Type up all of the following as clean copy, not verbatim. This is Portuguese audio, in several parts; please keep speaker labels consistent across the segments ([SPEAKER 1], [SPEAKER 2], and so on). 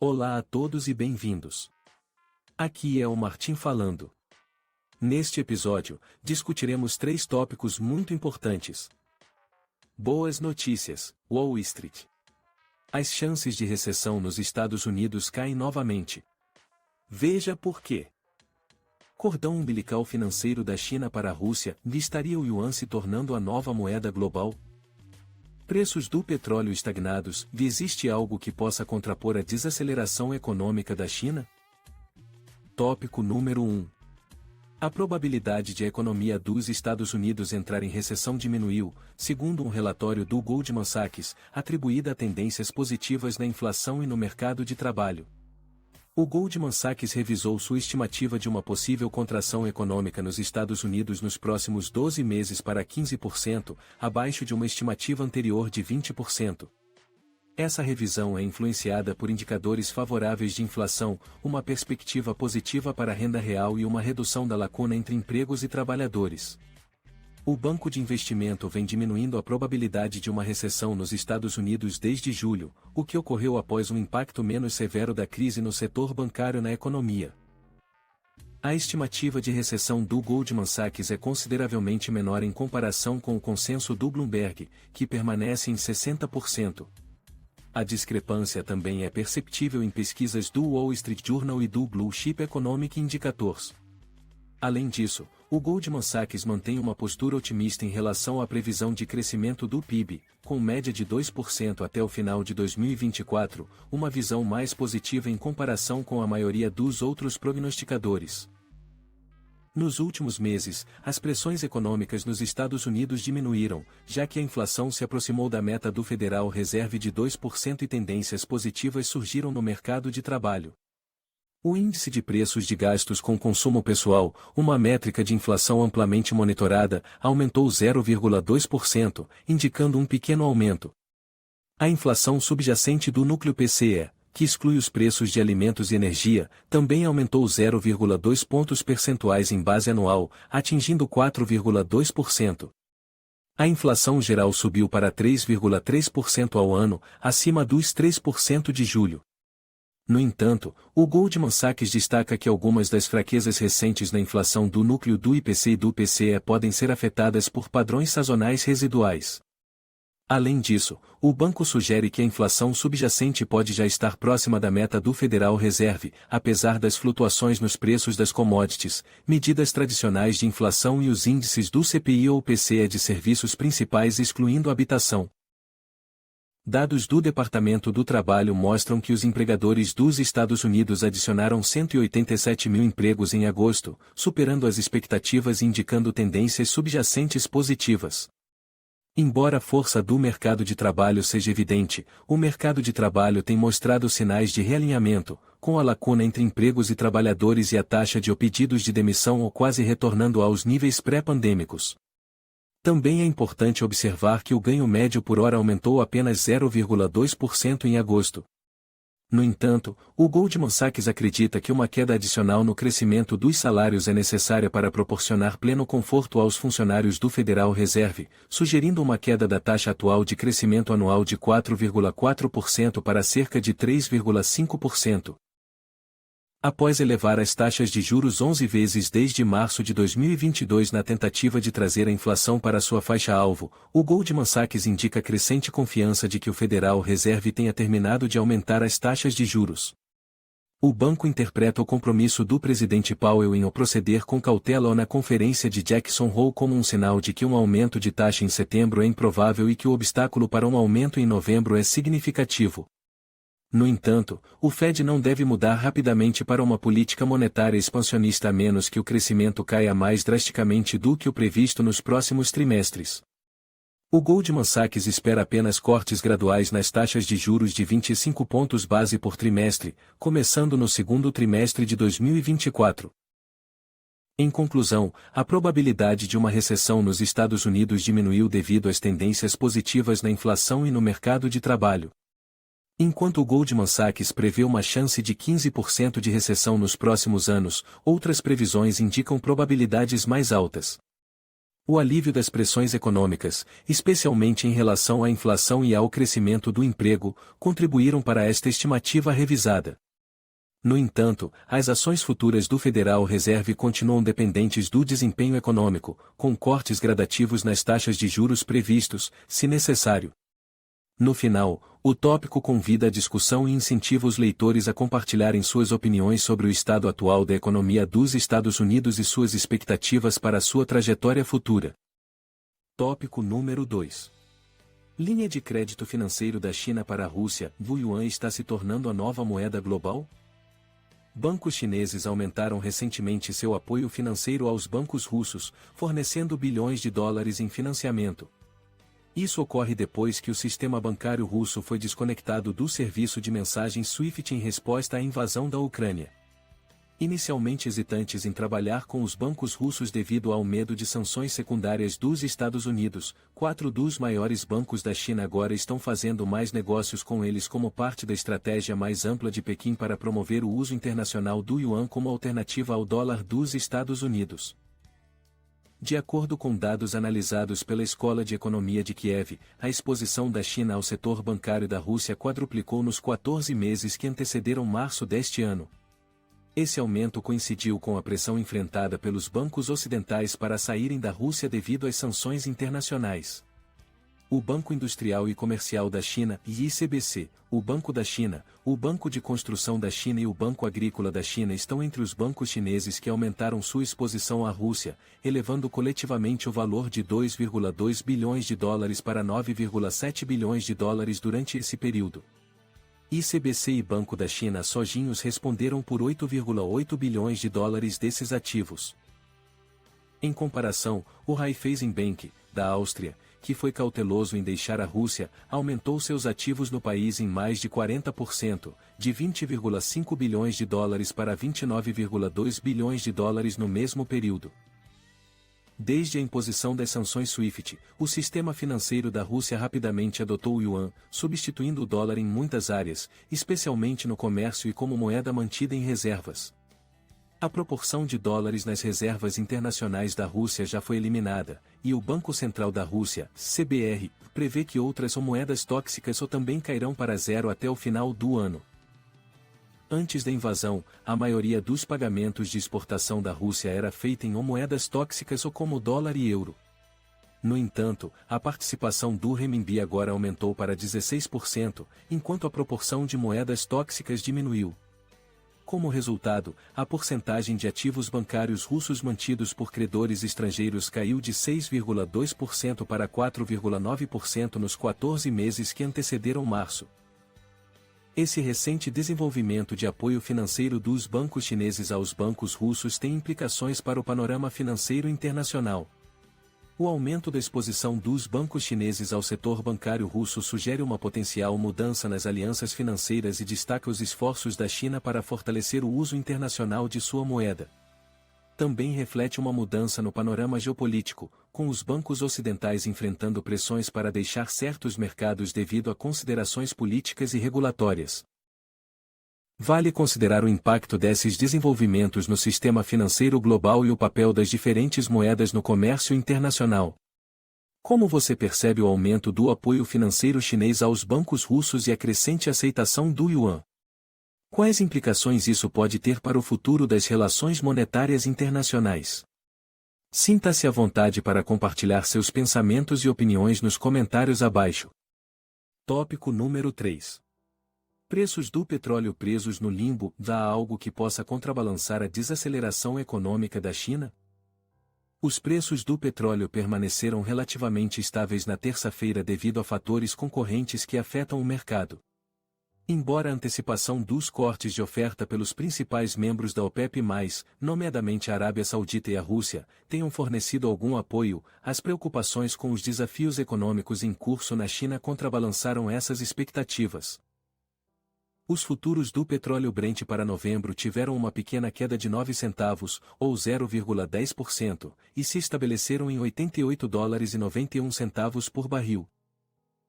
[SPEAKER 1] Olá a todos e bem-vindos. Aqui é o Martim falando. Neste episódio, discutiremos 3 tópicos muito importantes. Boas notícias, Wall Street. As chances de recessão nos Estados Unidos caem novamente. Veja por quê. Cordão umbilical financeiro da China para a Rússia, estaria o yuan se tornando a nova moeda global? Preços do petróleo estagnados, existe algo que possa contrapor a desaceleração econômica da China? Tópico número 1. A probabilidade de a economia dos Estados Unidos entrar em recessão diminuiu, segundo um relatório do Goldman Sachs, atribuída a tendências positivas na inflação e no mercado de trabalho. O Goldman Sachs revisou sua estimativa de uma possível contração econômica nos Estados Unidos nos próximos 12 meses para 15%, abaixo de uma estimativa anterior de 20%. Essa revisão é influenciada por indicadores favoráveis de inflação, uma perspectiva positiva para a renda real e uma redução da lacuna entre empregos e trabalhadores. O Banco de Investimento vem diminuindo a probabilidade de uma recessão nos Estados Unidos desde julho, o que ocorreu após um impacto menos severo da crise no setor bancário na economia. A estimativa de recessão do Goldman Sachs é consideravelmente menor em comparação com o consenso do Bloomberg, que permanece em 60%. A discrepância também é perceptível em pesquisas do Wall Street Journal e do Blue Chip Economic Indicators. Além disso, o Goldman Sachs mantém uma postura otimista em relação à previsão de crescimento do PIB, com média de 2% até o final de 2024, uma visão mais positiva em comparação com a maioria dos outros prognosticadores. Nos últimos meses, as pressões econômicas nos Estados Unidos diminuíram, já que a inflação se aproximou da meta do Federal Reserve de 2% e tendências positivas surgiram no mercado de trabalho. O índice de preços de gastos com consumo pessoal, uma métrica de inflação amplamente monitorada, aumentou 0,2%, indicando um pequeno aumento. A inflação subjacente do núcleo PCE, que exclui os preços de alimentos e energia, também aumentou 0,2 pontos percentuais em base anual, atingindo 4,2%. A inflação geral subiu para 3,3% ao ano, acima dos 3% de julho. No entanto, o Goldman Sachs destaca que algumas das fraquezas recentes na inflação do núcleo do IPC e do PCE podem ser afetadas por padrões sazonais residuais. Além disso, o banco sugere que a inflação subjacente pode já estar próxima da meta do Federal Reserve, apesar das flutuações nos preços das commodities, medidas tradicionais de inflação e os índices do CPI ou PCE de serviços principais excluindo habitação. Dados do Departamento do Trabalho mostram que os empregadores dos Estados Unidos adicionaram 187 mil empregos em agosto, superando as expectativas e indicando tendências subjacentes positivas. Embora a força do mercado de trabalho seja evidente, o mercado de trabalho tem mostrado sinais de realinhamento, com a lacuna entre empregos e trabalhadores e a taxa de pedidos de demissão ou quase retornando aos níveis pré-pandêmicos. Também é importante observar que o ganho médio por hora aumentou apenas 0,2% em agosto. No entanto, o Goldman Sachs acredita que uma queda adicional no crescimento dos salários é necessária para proporcionar pleno conforto aos funcionários do Federal Reserve, sugerindo uma queda da taxa atual de crescimento anual de 4,4% para cerca de 3,5%. Após elevar as taxas de juros 11 vezes desde março de 2022 na tentativa de trazer a inflação para sua faixa-alvo, o Goldman Sachs indica crescente confiança de que o Federal Reserve tenha terminado de aumentar as taxas de juros. O banco interpreta o compromisso do presidente Powell em o proceder com cautela na conferência de Jackson Hole como um sinal de que um aumento de taxa em setembro é improvável e que o obstáculo para um aumento em novembro é significativo. No entanto, o Fed não deve mudar rapidamente para uma política monetária expansionista a menos que o crescimento caia mais drasticamente do que o previsto nos próximos trimestres. O Goldman Sachs espera apenas cortes graduais nas taxas de juros de 25 pontos base por trimestre, começando no segundo trimestre de 2024. Em conclusão, a probabilidade de uma recessão nos Estados Unidos diminuiu devido às tendências positivas na inflação e no mercado de trabalho. Enquanto o Goldman Sachs prevê uma chance de 15% de recessão nos próximos anos, outras previsões indicam probabilidades mais altas. O alívio das pressões econômicas, especialmente em relação à inflação e ao crescimento do emprego, contribuíram para esta estimativa revisada. No entanto, as ações futuras do Federal Reserve continuam dependentes do desempenho econômico, com cortes gradativos nas taxas de juros previstos, se necessário. No final, o tópico convida à discussão e incentiva os leitores a compartilharem suas opiniões sobre o estado atual da economia dos Estados Unidos e suas expectativas para sua trajetória futura. Tópico número 2. Linha de crédito financeiro da China para a Rússia, o yuan está se tornando a nova moeda global? Bancos chineses aumentaram recentemente seu apoio financeiro aos bancos russos, fornecendo bilhões de dólares em financiamento. Isso ocorre depois que o sistema bancário russo foi desconectado do serviço de mensagens SWIFT em resposta à invasão da Ucrânia. Inicialmente hesitantes em trabalhar com os bancos russos devido ao medo de sanções secundárias dos Estados Unidos, 4 dos maiores bancos da China agora estão fazendo mais negócios com eles como parte da estratégia mais ampla de Pequim para promover o uso internacional do yuan como alternativa ao dólar dos Estados Unidos. De acordo com dados analisados pela Escola de Economia de Kiev, a exposição da China ao setor bancário da Rússia quadruplicou nos 14 meses que antecederam março deste ano. Esse aumento coincidiu com a pressão enfrentada pelos bancos ocidentais para saírem da Rússia devido às sanções internacionais. O Banco Industrial e Comercial da China, ICBC, o Banco da China, o Banco de Construção da China e o Banco Agrícola da China estão entre os bancos chineses que aumentaram sua exposição à Rússia, elevando coletivamente o valor de 2,2 bilhões de dólares para 9,7 bilhões de dólares durante esse período. ICBC e Banco da China sozinhos responderam por 8,8 bilhões de dólares desses ativos. Em comparação, o Raiffeisenbank, da Áustria, que foi cauteloso em deixar a Rússia, aumentou seus ativos no país em mais de 40%, de 20,5 bilhões de dólares para 29,2 bilhões de dólares no mesmo período. Desde a imposição das sanções SWIFT, o sistema financeiro da Rússia rapidamente adotou o yuan, substituindo o dólar em muitas áreas, especialmente no comércio e como moeda mantida em reservas. A proporção de dólares nas reservas internacionais da Rússia já foi eliminada, e o Banco Central da Rússia, CBR, prevê que outras moedas tóxicas também cairão para zero até o final do ano. Antes da invasão, a maioria dos pagamentos de exportação da Rússia era feita em moedas tóxicas como dólar e euro. No entanto, a participação do renminbi agora aumentou para 16%, enquanto a proporção de moedas tóxicas diminuiu. Como resultado, a porcentagem de ativos bancários russos mantidos por credores estrangeiros caiu de 6,2% para 4,9% nos 14 meses que antecederam março. Esse recente desenvolvimento de apoio financeiro dos bancos chineses aos bancos russos tem implicações para o panorama financeiro internacional. O aumento da exposição dos bancos chineses ao setor bancário russo sugere uma potencial mudança nas alianças financeiras e destaca os esforços da China para fortalecer o uso internacional de sua moeda. Também reflete uma mudança no panorama geopolítico, com os bancos ocidentais enfrentando pressões para deixar certos mercados devido a considerações políticas e regulatórias. Vale considerar o impacto desses desenvolvimentos no sistema financeiro global e o papel das diferentes moedas no comércio internacional. Como você percebe o aumento do apoio financeiro chinês aos bancos russos e a crescente aceitação do yuan? Quais implicações isso pode ter para o futuro das relações monetárias internacionais? Sinta-se à vontade para compartilhar seus pensamentos e opiniões nos comentários abaixo. Tópico número 3. Preços do petróleo presos no limbo, há algo que possa contrabalançar a desaceleração econômica da China? Os preços do petróleo permaneceram relativamente estáveis na terça-feira devido a fatores concorrentes que afetam o mercado. Embora a antecipação dos cortes de oferta pelos principais membros da OPEP+, nomeadamente a Arábia Saudita e a Rússia, tenham fornecido algum apoio, as preocupações com os desafios econômicos em curso na China contrabalançaram essas expectativas. Os futuros do petróleo Brent para novembro tiveram uma pequena queda de 9 centavos, ou 0,10%, e se estabeleceram em $88,91 por barril.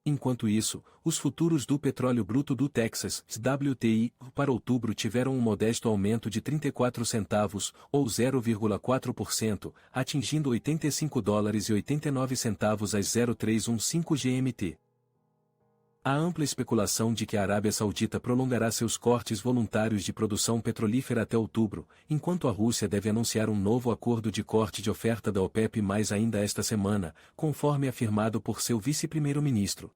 [SPEAKER 1] Enquanto isso, os futuros do petróleo bruto do Texas, WTI, para outubro tiveram um modesto aumento de 34 centavos, ou 0,4%, atingindo $85,89 às 0315 GMT. Há ampla especulação de que a Arábia Saudita prolongará seus cortes voluntários de produção petrolífera até outubro, enquanto a Rússia deve anunciar um novo acordo de corte de oferta da OPEP+ ainda esta semana, conforme afirmado por seu vice-primeiro-ministro.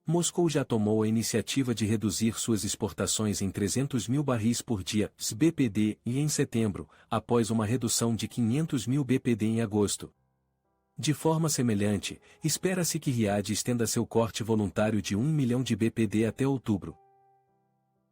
[SPEAKER 1] Moscou já tomou a iniciativa de reduzir suas exportações em 300 mil barris por dia, BPD, e em setembro, após uma redução de 500 mil BPD em agosto. De forma semelhante, espera-se que Riad estenda seu corte voluntário de 1 milhão de BPD até outubro.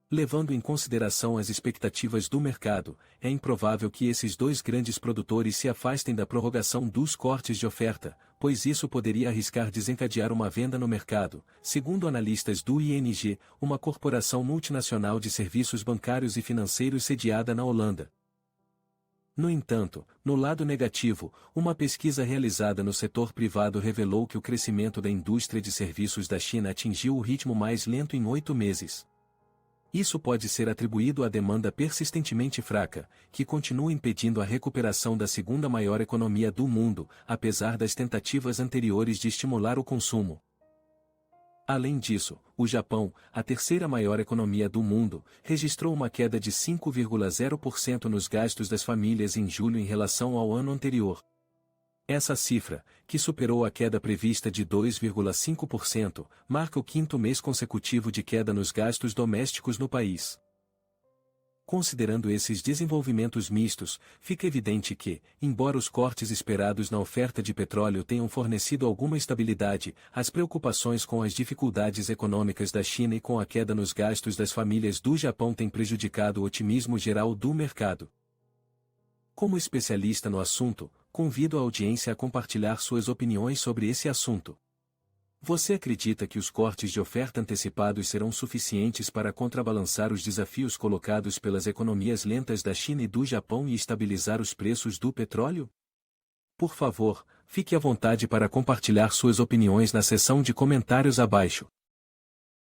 [SPEAKER 1] Levando em consideração as expectativas do mercado, é improvável que esses dois grandes produtores se afastem da prorrogação dos cortes de oferta, pois isso poderia arriscar desencadear uma venda no mercado, segundo analistas do ING, uma corporação multinacional de serviços bancários e financeiros sediada na Holanda. No entanto, no lado negativo, uma pesquisa realizada no setor privado revelou que o crescimento da indústria de serviços da China atingiu o ritmo mais lento em 8 meses. Isso pode ser atribuído à demanda persistentemente fraca, que continua impedindo a recuperação da segunda maior economia do mundo, apesar das tentativas anteriores de estimular o consumo. Além disso, o Japão, a terceira maior economia do mundo, registrou uma queda de 5,0% nos gastos das famílias em julho em relação ao ano anterior. Essa cifra, que superou a queda prevista de 2,5%, marca o quinto mês consecutivo de queda nos gastos domésticos no país. Considerando esses desenvolvimentos mistos, fica evidente que, embora os cortes esperados na oferta de petróleo tenham fornecido alguma estabilidade, as preocupações com as dificuldades econômicas da China e com a queda nos gastos das famílias do Japão têm prejudicado o otimismo geral do mercado. Como especialista no assunto, convido a audiência a compartilhar suas opiniões sobre esse assunto. Você acredita que os cortes de oferta antecipados serão suficientes para contrabalançar os desafios colocados pelas economias lentas da China e do Japão e estabilizar os preços do petróleo? Por favor, fique à vontade para compartilhar suas opiniões na seção de comentários abaixo.